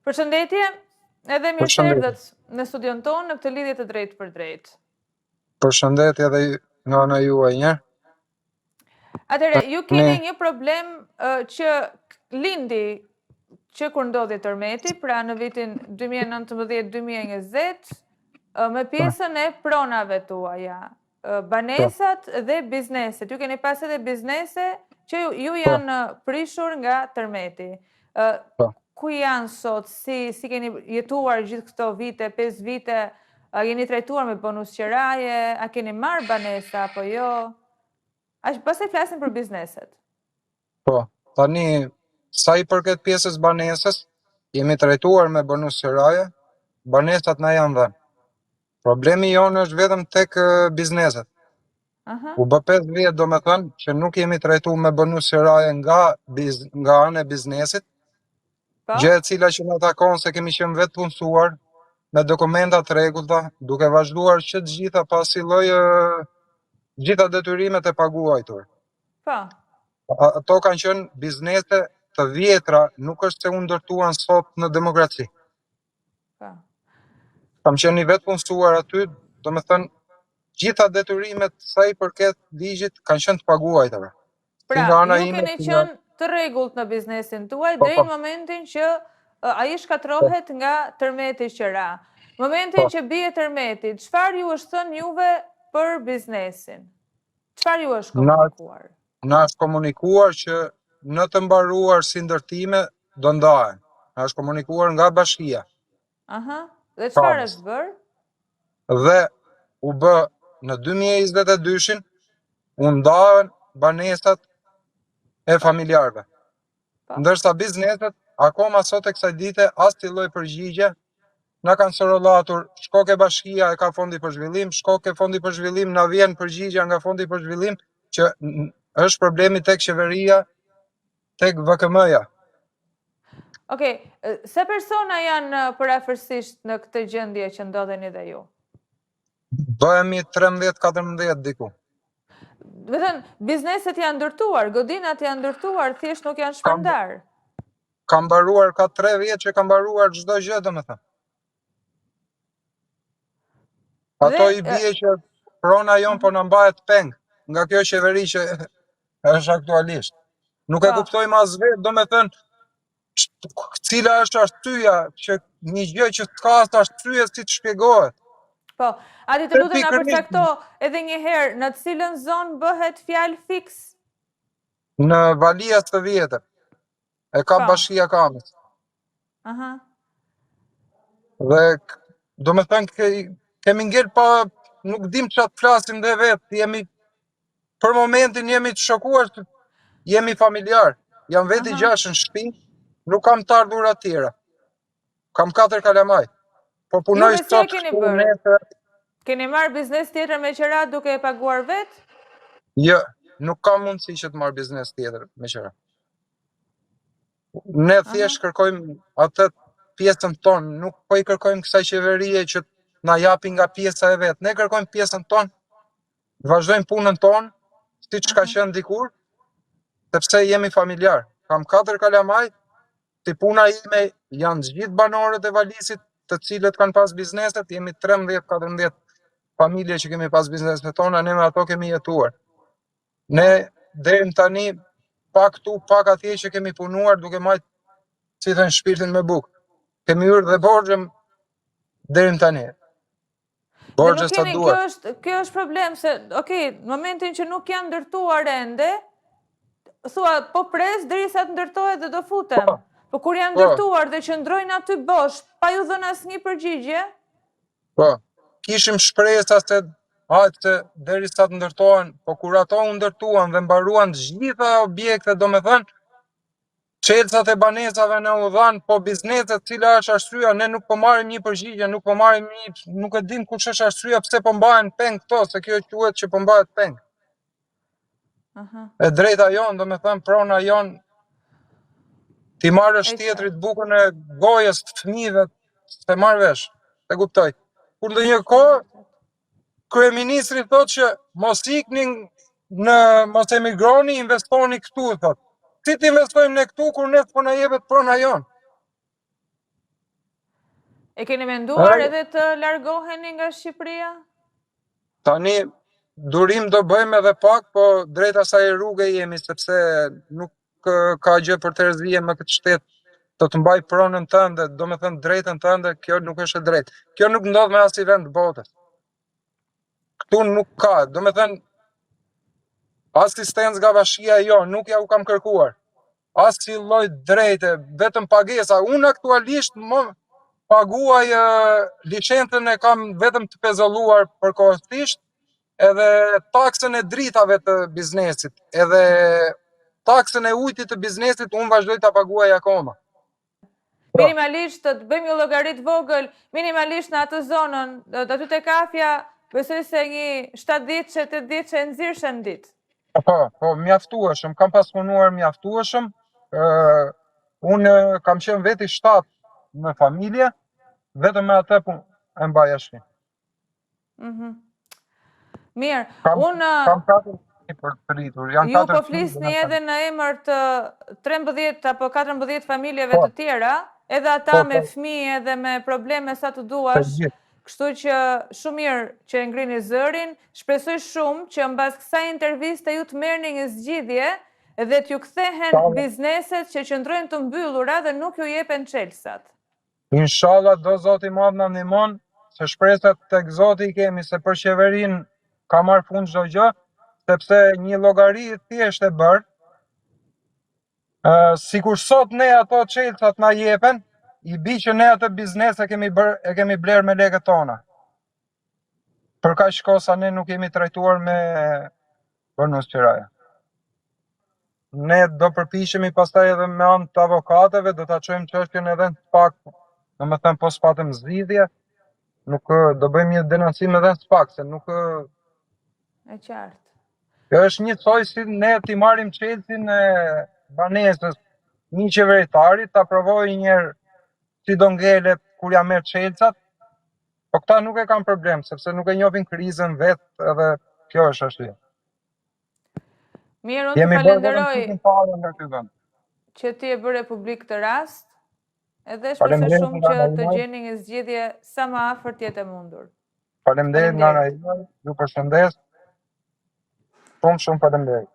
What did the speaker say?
Përshëndetje, edhe mirë se Përshëndetje. erdhët në studion tonë në këtë lidhje të drejtë për drejtë. Përshëndetje edhe nga ana juaj një. Atëherë, ju Ne keni një problem që lindi që kur ndodhi tërmeti, pra në vitin 2019-2020, me pjesën e pronave tuaja, banesat dhe bizneset. Ju keni pas edhe biznese që ju janë prishur nga tërmeti. Ku janë sot, si keni jetuar gjithë këto vite, 5 vite, a jeni trajtuar me bonus qiraje, a keni marrë banesa, apo jo? Pastaj flasim për bizneset. Po, tani sa i përket pjesës banesës, jemi trajtuar me bonus qiraje, banesat na janë dhënë. Problemi jonë është vetëm tek bizneset. U bë 5 vjet domethënë që nuk jemi trajtuar me bonus qiraje nga ana e biznesit. Gjë e cila që na takon se kemi qenë vetë punësuar me dokumenta të rregullta, duke vazhduar që të gjitha pasi lloj gjitha detyrimet e paguajtur. Po. Ato kanë qenë biznese të vjetra, nuk është se u ndërtuan sot në demokraci. Po. Kam qenë i vetë punësuar aty, domethënë gjitha detyrimet sa i përket ligjit kanë qenë të paguajtura. Pra, ju keni qenë të rregullt në biznesin tuaj deri në momentin që ai shkatrohet nga tërmeti që ra. Momentin që bie tërmeti, çfarë ju është thënë juve për biznesin? Çfarë ju është komunikuar? Na është komunikuar që në të mbaruar si ndërtime do ndahen. Na është komunikuar nga bashkia. Aha. Dhe çfarë është bërë? Dhe u bë në 2022-shin u ndahen banesat e familjarëve. Ndërsa bizneset akoma sot e kësaj dite as ti lloj përgjigje na kanë sorollatur, shko ke bashkia e ka fondi për zhvillim, shko ke fondi për zhvillim, na vjen përgjigja nga fondi për zhvillim që është problemi tek qeveria, tek VKM-ja. Okej, se persona janë përafërsisht në këtë gjendje që ndodheni dhe ju? Bëhemi 13-14 diku. Do të thënë, bizneset janë ndërtuar, godinat janë ndërtuar, thjesht nuk janë shpërndar. Ka mbaruar, ka 3 vjet që ka mbaruar çdo gjë, domethënë. Ato i bie që prona jon po na mbahet peng nga kjo qeveri që është aktualisht. Nuk e kuptojmë as vetë, domethënë, cila është arsyeja që një gjë që s'ka as arsye si të shpjegohet. Po, ati të lutem na përcakto edhe një herë, në të cilën zonë bëhet fjalë fiks? Në Valias të Vjetër. E ka bashkia Kamës. Aha. Dhe domethënë kemi ngel pa, nuk dim çfarë të flasim dhe vetë, për momentin jemi të shokuar, jemi familjar, jam veti 6 në shtëpi, nuk kam të ardhurat tjera. Kam 4 kalamaj. Po punoj sot këtu nesër. Keni marrë biznes tjetër me qira duke e paguar vetë? Jo, nuk kam mundësi që të marrë biznes tjetër me qira. Ne thjesht kërkojmë atë pjesën tonë, nuk po i kërkojmë kësaj qeverie që na japi nga pjesa e vet. Ne kërkojmë pjesën tonë, vazhdojmë punën tonë, siç ka qenë dikur, sepse jemi familjar. Kam 4 kalamaj, si puna ime janë gjithë banorët e Valisit, të cilët kanë pas bizneset, jemi 13-14 familje që kemi pas bizneset tona, ne me ato kemi jetuar. Ne deri tani pak këtu, pak atje që kemi punuar duke majtë, si thënë, shpirtin me bukë. Kemi hyrë dhe borxhem deri tani. Borxhe sa duhet. Kjo është problem se, okay, në momentin që nuk janë ndërtuar ende, thua, po pres derisa të ndërtohet dhe do futem. Po kur janë ndërtuar dhe që ndrojnë aty bosh, pa ju dhënë asnjë përgjigje? Po, kishim shpresa se hajtë derisa të ndërtohen, po kur ato u ndërtuan dhe mbaruan gjitha objekte, domethënë, çelësat e banesave në u dhanë, po bizneset cila është arsyeja, ne nuk po marrim një përgjigje, nuk e dim kush është arsyeja pse po mbahen peng këto, se kjo quhet që po mbahet peng. E drejta jon, domethënë prona jon, ti marrësh tjetrit bukën e gojës të fëmijëve, se marr vesh, e kuptoj. Kur ndonjë kohë kryeministri thotë që mos ikni mos emigroni, investoni këtu, thotë. Si të investojmë ne këtu kur ne s'po na jepet prona jon? E keni menduar edhe të largoheni nga Shqipëria? Tani, durim do bëjmë edhe pak, po drejt asaj rruge jemi, sepse nuk ka gjë për të rëzije me këtë shtetë të mbaj pronën tënde, do me thënë drejtën tënde, kjo nuk është e drejtë. Kjo nuk ndodh me asnjë vend të botës. Këtu nuk ka, do me thënë, asistencë nga bashkia jo, nuk ja u kam kërkuar. As si lloj drejte, vetëm pagesa. Unë aktualisht më paguaj licencën e kam vetëm të pezulluar përkohësisht, edhe taksën e dritave të biznesit, edhe taksën e ujtit të biznesit unë vazhdoj ta paguaj akoma. Minimalisht të bëjmë një llogarit vogël, minimalisht në atë zonën, aty te kafja, besoj se një 7 ditë, 8 ditë e nxirshën ditë. Po, mjaftueshëm, kam pas punuar mjaftueshëm. Unë kam qenë veti 7 në familje, vetëm me atë e mbaj ashtu. Mirë, kam 4 për të rritur. Ju po flisni edhe në emër të 13 apo 14 familjeve të tjera, edhe ata me fëmijë edhe me probleme sa të duash. Kështu që shumë mirë që e ngrini zërin, shpresoj shumë që mbas kësaj interviste ju të merrni një zgjidhje dhe t'ju kthehen bizneset që qëndrojnë të mbyllura dhe nuk ju jepen çelsat. Inshallah do Zoti i Madh na ndihmon, se shpresat tek Zoti i kemi, se për qeverinë ka marrë fund çdo gjë, sepse një llogari thjesht e bërë. Sikur sot ne ato çelsat na jepen, i bi që ne atë biznes e kemi bler me lekët tona. Për kaq kohë sa ne nuk jemi trajtuar me bonus qiraja. Ne do përpiqemi pastaj edhe me anë të avokatëve, do ta çojmë çështjen edhe në SPAK, domethënë po s'patëm zgjidhje, nuk do bëjmë një denoncim edhe në SPAK, se nuk e qartë. Kjo është një soi si ne t'i marrim çelësin e banesës një qeveritari, ta provoj njëherë si do ngelet kur ja merr çelësat, po këta nuk e kanë problem, sepse nuk e njohin krizën vetë, edhe kjo është arsye. Mirë, unë të falenderoj që ti e bërë publik këtë rast, edhe shpresoj shumë që të gjeni një zgjidhje sa më afër të jetë e mundur. Faleminderit nga ana ime, ju përshëndes. Shumë faleminderit.